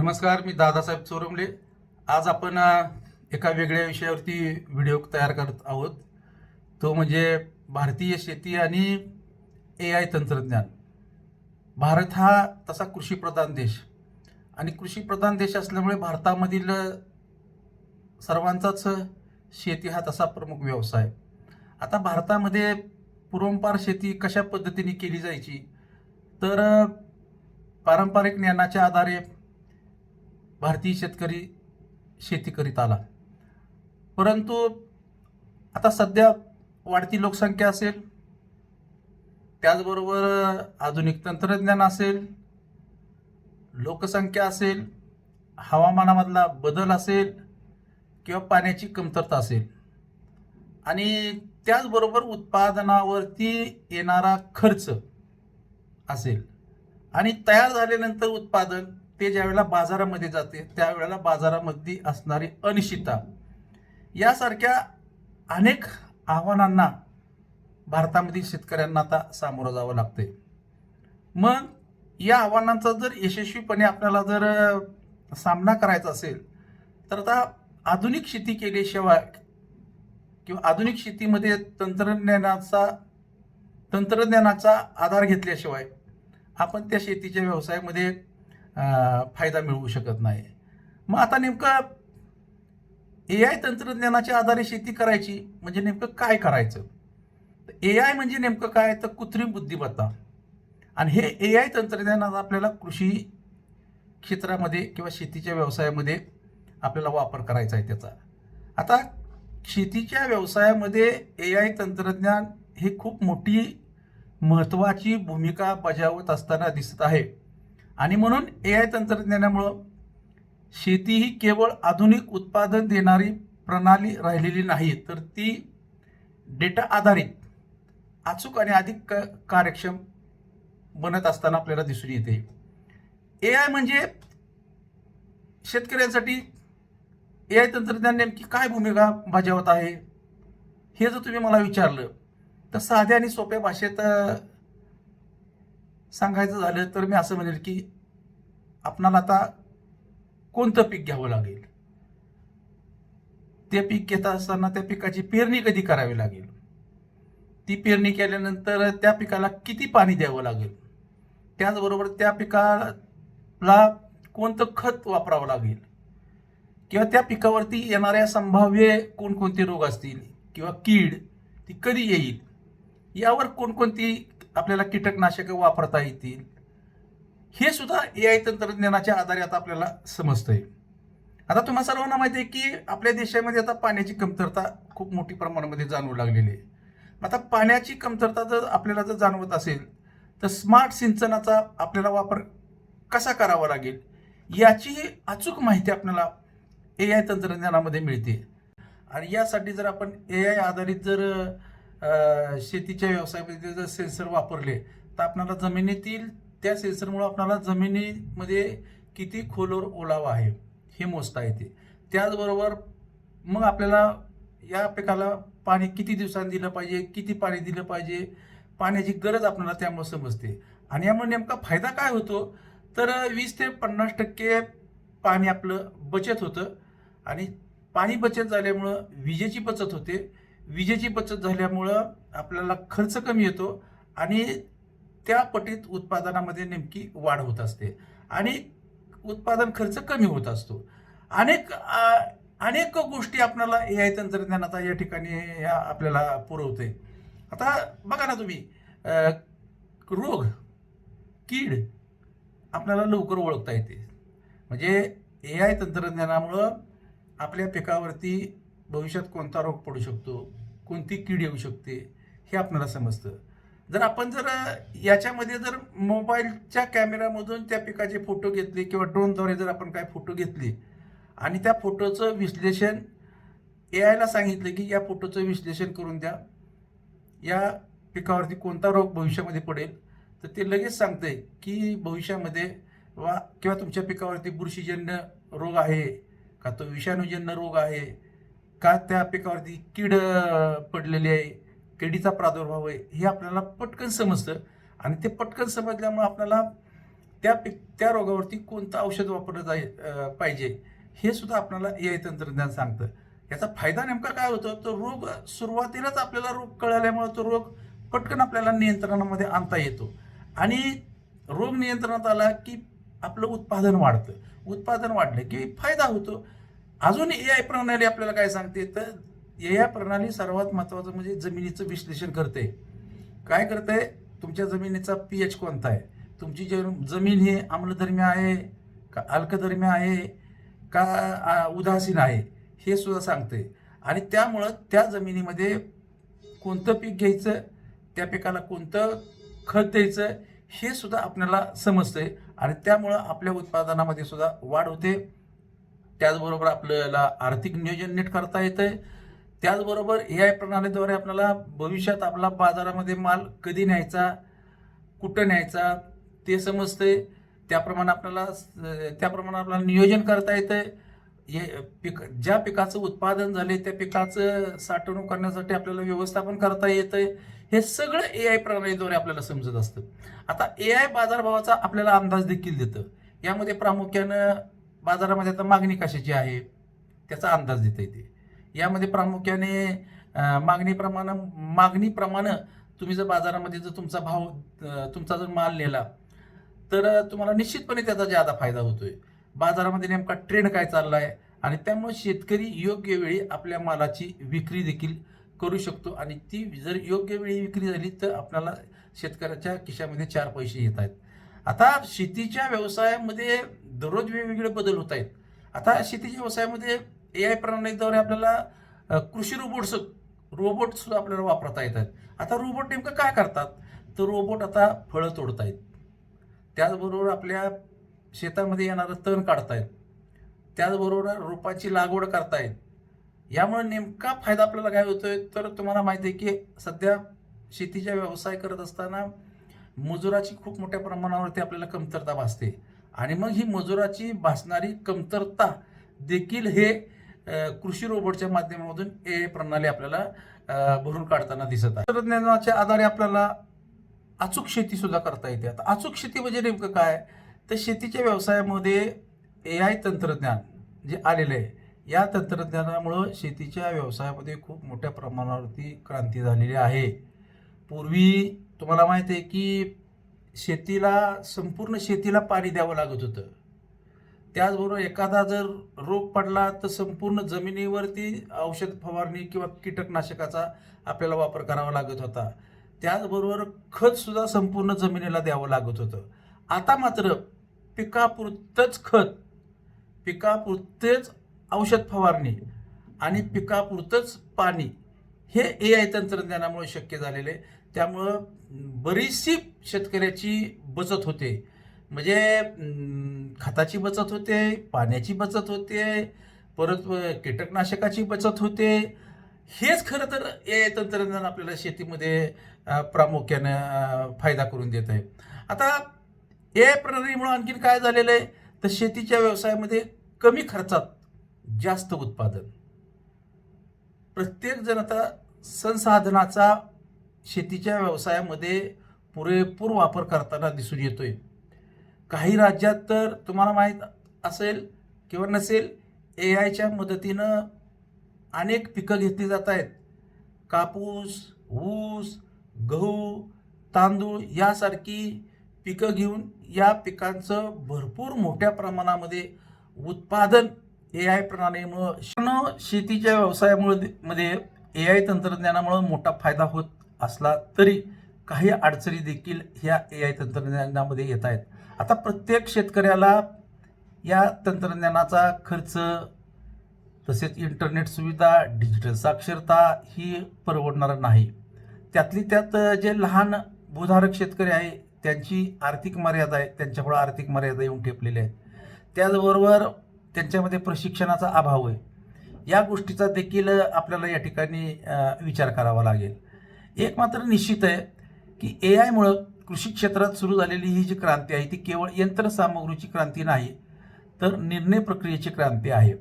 नमस्कार, मी दादासाहेब चोरमले. आज आपण एका वेगळ्या विषयावरती व्हिडिओ तयार करत आहोत. तो म्हणजे भारतीय शेती आणि AI तंत्रज्ञान. भारत हा तसा कृषीप्रधान देश आणि कृषीप्रधान देश असल्यामुळे भारतामधील सर्वांचाच शेती हा तसा प्रमुख व्यवसाय. आता भारतामध्ये पूर्वंपार शेती कशा पद्धतीने केली जायची, तर पारंपरिक ज्ञानाच्या आधारे भारतीय शेतकरी शेती करीत आला. परंतु आता सध्या वाढती लोकसंख्या असेल, त्याचबरोबर आधुनिक तंत्रज्ञान असेल, लोकसंख्या असेल, हवामानामधला बदल असेल किंवा पाण्याची कमतरता असेल आणि त्याचबरोबर उत्पादनावरती येणारा खर्च असेल आणि तयार झाल्यानंतर उत्पादन ते ज्यावेळेला बाजारामध्ये जाते त्यावेळेला बाजारामध्ये असणारी अनिश्चितता यासारख्या अनेक आव्हानांना भारतामधील शेतकऱ्यांना आता सामोरं जावं लागतंय. मग या आव्हानांचा जर यशस्वीपणे आपल्याला जर सामना करायचा असेल तर आता आधुनिक शेती केल्याशिवाय किंवा आधुनिक शेतीमध्ये तंत्रज्ञानाचा आधार घेतल्याशिवाय आपण त्या शेतीच्या व्यवसायामध्ये फायदा मिळवू शकत नाही. मग आता नेमकं AI तंत्रज्ञानाच्या आधारे शेती करायची म्हणजे नेमकं काय करायचं? AI म्हणजे नेमकं काय, तर कृत्रिम बुद्धिमत्ता. आणि हे AI तंत्रज्ञान आपल्याला कृषी क्षेत्रामध्ये किंवा शेतीच्या व्यवसायामध्ये आपल्याला वापर करायचा आहे त्याचा. आता शेतीच्या व्यवसायामध्ये AI तंत्रज्ञान हे खूप मोठी महत्त्वाची भूमिका बजावत असताना दिसत आहे. आणि म्हणून AI तंत्रज्ञानामुळं शेती ही केवळ आधुनिक उत्पादन देणारी प्रणाली राहिलेली नाही, तर ती डेटा आधारित अचूक आणि अधिक कार्यक्षम बनत असताना आपल्याला दिसून येते. AI म्हणजे शेतकऱ्यांसाठी AI तंत्रज्ञान नेमकी काय भूमिका बजावत आहे हे जर तुम्ही मला विचारलं तर साध्या आणि सोप्या भाषेत सांगायचं झालं तर मी असं म्हणेल की आपणाला आता कोणतं पीक घ्यावं लागेल, ते पीक घेत असताना त्या पिकाची पेरणी कधी करावी लागेल, ती पेरणी केल्यानंतर त्या पिकाला किती पाणी द्यावं लागेल, त्याचबरोबर त्या पिकाला कोणतं खत वापरावं लागेल किंवा त्या पिकावरती येणाऱ्या संभाव्य कोणकोणते रोग असतील किंवा कीड ती कधी येईल, यावर कोणकोणती आपल्याला कीटकनाशकं वापरता येतील, हे सुद्धा AI तंत्रज्ञानाच्या आधारे आता आपल्याला समजतंय. आता तुम्हा सर्वांना माहिती आहे की आपल्या देशामध्ये आता पाण्याची कमतरता खूप मोठी प्रमाणामध्ये जाणवू लागलेली आहे. आता पाण्याची कमतरता जर आपल्याला जर जाणवत असेल तर स्मार्ट सिंचनाचा आपल्याला वापर कसा करावा लागेल याची अचूक माहिती आपल्याला AI तंत्रज्ञानामध्ये मिळते. आणि यासाठी जर आपण AI आधारित जर शेतीच्या व्यवसायामध्ये जर सेन्सर वापरले तर आपल्याला जमिनीतील त्या सेन्सरमुळे आपल्याला जमिनीमध्ये किती खोलवर ओलावा आहे हे मोजता येते. त्याचबरोबर मग आपल्याला या पिकाला पाणी किती दिवसांनी दिलं पाहिजे, किती पाणी दिलं पाहिजे, पाण्याची गरज आपल्याला त्यामुळे समजते. आणि यामुळे नेमका फायदा काय होतो तर 20 ते 50% पाणी आपलं बचत होतं. आणि पाणी बचत झाल्यामुळं विजेची बचत होते. विजेची बचत झाल्यामुळं आपल्याला खर्च कमी येतो आणि त्या पटीत उत्पादनामध्ये नेमकी वाढ होत असते आणि उत्पादन खर्च कमी होत असतो. अनेक गोष्टी आपल्याला AI तंत्रज्ञानाचा या ठिकाणी आपल्याला पुरवते. आता बघा ना तुम्ही, रोग कीड आपल्याला लवकर ओळखता येते. म्हणजे AI तंत्रज्ञानामुळं आपल्या पिकावरती भविष्यात कोणता रोग पडू शकतो, कोणती कीड येऊ शकते हे आपल्याला समजतं. जर आपण जर याच्यामध्ये जर मोबाईलच्या कॅमेऱ्यामधून त्या पिकाचे फोटो घेतले किंवा ड्रोनद्वारे जर आपण काय फोटो घेतले आणि त्या फोटोचं विश्लेषण AIला सांगितलं की या फोटोचं विश्लेषण करून द्या, या पिकावरती कोणता रोग भविष्यामध्ये पडेल, तर ते लगेच सांगतंय की भविष्यामध्ये किंवा तुमच्या पिकावरती बुरशीजन्य रोग आहे का, तो विषाणूजन्य रोग आहे का, त्या पिकावरती कीड पडलेली आहे, किडीचा प्रादुर्भाव आहे, हे आपल्याला पटकन समजतं. आणि ते पटकन समजल्यामुळे आपल्याला त्या रोगावरती कोणतं औषध वापरलं पाहिजे हे सुद्धा आपल्याला AI तंत्रज्ञान सांगतं. याचा फायदा नेमका काय होतो, तो रोग सुरुवातीलाच आपल्याला रोग कळाल्यामुळे तो रोग पटकन आपल्याला नियंत्रणामध्ये आणता येतो आणि रोग नियंत्रणात आला की आपलं उत्पादन वाढतं. उत्पादन वाढलं की फायदा होतो. अजून AI प्रणाली आपल्याला काय सांगते, तर AI प्रणाली सर्वात महत्त्वाचं म्हणजे जमिनीचं विश्लेषण करते. काय करते, तुमच्या जमिनीचा pH कोणता आहे, तुमची जमीन ही आम्लधर्मी आहे का अल्कधर्मी आहे का उदासीन आहे हे सुद्धा सांगते. आणि त्यामुळं त्या जमिनीमध्ये कोणतं पीक घ्यायचं, त्या पिकाला कोणतं खत द्यायचं हे सुद्धा आपल्याला समजतंय आणि त्यामुळं आपल्या उत्पादनामध्ये सुद्धा वाढ होते. त्याचबरोबर आपल्याला आर्थिक नियोजन नीट करता येतंय. त्याचबरोबर AI प्रणालीद्वारे आपल्याला भविष्यात आपला बाजारामध्ये माल कधी न्यायचा, कुठं न्यायचा ते समजतंय. त्याप्रमाणे आपल्याला नियोजन करता येतंय. ज्या पिकाचं उत्पादन झाले त्या पिकाचं साठवणूक करण्यासाठी आपल्याला व्यवस्थापन करता येतंय. हे सगळं AI प्रणालीद्वारे आपल्याला समजत असतं. आता AI बाजारभावाचा आपल्याला अंदाज देखील देतं. यामध्ये प्रामुख्यानं बाजारामध्ये आता मागणी कशाची आहे त्याचा अंदाज देता येते. यामध्ये प्रामुख्याने मागणीप्रमाणे तुम्ही जर बाजारामध्ये जर तुमचा जर माल नेला तर तुम्हाला निश्चितपणे त्याचा ज्यादा फायदा होतोय. बाजारामध्ये नेमका ट्रेंड काय चाललाय आणि त्यामुळे शेतकरी योग्य वेळी आपल्या मालाची विक्री देखील करू शकतो आणि ती जर योग्य वेळी विक्री झाली तर आपल्याला शेतकऱ्याच्या खिशामध्ये 4 पैसे येत आहेत. आता शेतीच्या व्यवसायामध्ये दररोज वेगवेगळे बदल होत आहेत. आता शेतीच्या व्यवसायामध्ये AI प्रणालीद्वारे आपल्याला कृषी रोबोट सुद्धा आपल्याला वापरता येतात. आता रोबोट नेमकं काय करतात, तर रोबोट आता फळं तोडतायत, त्याचबरोबर आपल्या शेतामध्ये येणारं तण काढतायत, त्याचबरोबर रोपाची लागवड करतायत. यामुळे नेमका फायदा आपल्याला काय होतोय, तर तुम्हाला माहिती आहे की सध्या शेतीचा व्यवसाय करत असताना मजुराची खूप मोठ्या प्रमाणावरती आपल्याला कमतरता भासते आणि मग ही मजुराची भासणारी कमतरता देखील हे कृषी रोबोटच्या माध्यमातून AI प्रणाली आपल्याला भरून काढताना दिसत आहे. तंत्रज्ञानाच्या आधारे आपल्याला अचूक शेती सुद्धा करता येते. आता अचूक शेती म्हणजे नेमकं काय, तर शेतीच्या व्यवसायामध्ये AI तंत्रज्ञान जे आलेलं आहे, या तंत्रज्ञानामुळं शेतीच्या व्यवसायामध्ये खूप मोठ्या प्रमाणावरती क्रांती झालेली आहे. पूर्वी तुम्हाला माहिती आहे की संपूर्ण शेतीला पाणी द्यावं लागत होतं. त्याचबरोबर एखादा जर रोग पडला तर संपूर्ण जमिनीवरती औषध फवारणी किंवा कीटकनाशकाचा आपल्याला वापर करावा लागत होता. त्याचबरोबर खत सुद्धा संपूर्ण जमिनीला द्यावं लागत होतं. आता मात्र पिकापुरतंच खत, पिकापुरतेच औषध फवारणी आणि पिकापुरतंच पाणी हे AI तंत्रज्ञानामुळे शक्य झालेले. त्यामुळं बरीचशी शेतकऱ्याची बचत होते. म्हणजे खताची बचत होते, पाण्याची बचत होते, परत कीटकनाशकाची बचत होते. हेच खरं तर AI तंत्रज्ञान आपल्याला शेतीमध्ये प्रामुख्यानं फायदा करून देत आहे. आता AI प्रणालीमुळे आणखीन काय झालेलं आहे, तर शेतीच्या व्यवसायामध्ये कमी खर्चात जास्त उत्पादन. प्रत्येक जण आता संसाधनाचा शेतीच्या व्यवसायामध्ये पुरेपूर वापर करताना दिसून येतोय. काही राज्यात तर तुम्हाला माहीत असेल किंवा नसेल, AIच्या मदतीनं अनेक पिकं घेतली जात आहेत. कापूस, ऊस, गहू, तांदूळ यासारखी पिकं घेऊन या पिकांचं भरपूर मोठ्या प्रमाणामध्ये उत्पादन AI प्रणालीमुळं शेतीच्या व्यवसायामध्ये AI तंत्रज्ञानामुळे मोठा फायदा होत असला तरी काही अडचणी देखील ह्या AI तंत्रज्ञानामध्ये येत आहेत. आता प्रत्येक शेतकऱ्याला या तंत्रज्ञानाचा खर्च, तसेच इंटरनेट सुविधा, डिजिटल साक्षरता ही परवडणार नाही. त्यातली त्यात जे लहान भूधारक शेतकरी आहे त्यांची आर्थिक मर्यादा आहे, त्यांच्यापुढे आर्थिक मर्यादा येऊन ठेपलेल्या आहेत. त्याचबरोबर त्यांच्यामध्ये प्रशिक्षणाचा अभाव आहे. या गोष्टीचा देखील आपल्याला या ठिकाणी विचार करावा लागेल. एक मात्र निश्चित आहे की AI मुळे कृषी क्षेत्रात सुरू झालेली ही जी क्रांती आहे ती केवळ यंत्रसामुग्रीची क्रांती नाही, तर निर्णय प्रक्रियेची क्रांती आहे.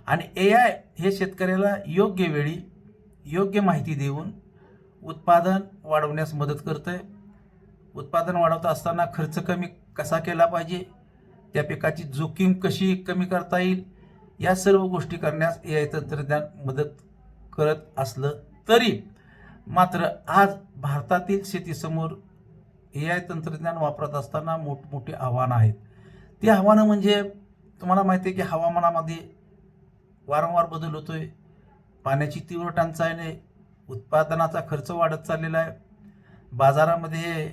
आणि AI हे शेतकऱ्याला योग्य वेळी योग्य माहिती देऊन उत्पादन वाढवण्यास मदत करतं आहे. उत्पादन वाढवत असताना खर्च कमी कसा केला पाहिजे, त्या पिकाची जोखीम कशी कमी करता येईल, या सर्व गोष्टी करण्यास AI तंत्रज्ञान मदत करत असलं तरी मात्र आज भारतातील शेतीसमोर AI तंत्रज्ञान वापरत असताना मोठमोठी आव्हानं आहेत. ती आव्हानं म्हणजे तुम्हाला माहिती आहे की हवामानामध्ये वारंवार बदल होतोय, पाण्याची तीव्र टंचाईने उत्पादनाचा खर्च वाढत चाललेला आहे. बाजारामध्ये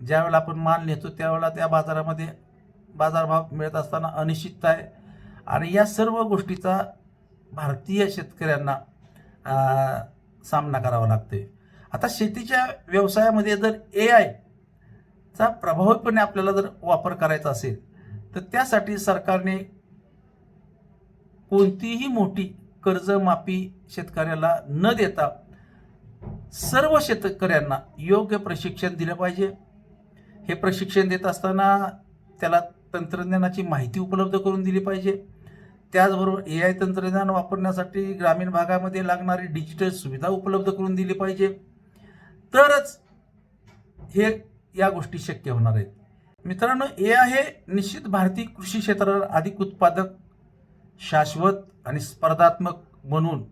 ज्यावेळेला आपण माल नेतो त्यावेळेला त्या बाजारामध्ये बाजारभाव मिळत असताना अनिश्चितता आहे आणि या सर्व गोष्टीचा भारतीय शेतकऱ्यांना सामना करावा लागतोय. आता शेतीच्या व्यवसायामध्ये जर AI चा प्रभावीपणे आपल्याला जर वापर करायचा असेल तर त्यासाठी सरकारने कोणतीही मोठी कर्जमाफी शेतकऱ्याला न देता सर्व शेतकऱ्यांना योग्य प्रशिक्षण दिलं पाहिजे. हे प्रशिक्षण देत असताना त्याला तंत्रज्ञानाची माहिती उपलब्ध करून दिली पाहिजे. त्याचबरोबर AI तंत्रज्ञान वापरण्यासाठी ग्रामीण भागामध्ये लागणारी डिजिटल सुविधा उपलब्ध करून दिली पाहिजे. तरच या गोष्टी शक्य होणार आहेत. मित्रांनो, AI हे निश्चित भारतीय कृषी क्षेत्राला अधिक उत्पादक, शाश्वत आणि स्पर्धात्मक बनवून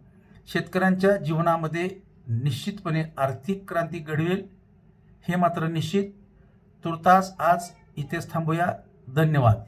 शेतकऱ्यांच्या जीवनामध्ये निश्चितपणे आर्थिक क्रांती घडवेल, हे मात्र निश्चित. तुर्तास आज इथेच थांबूया. धन्यवाद.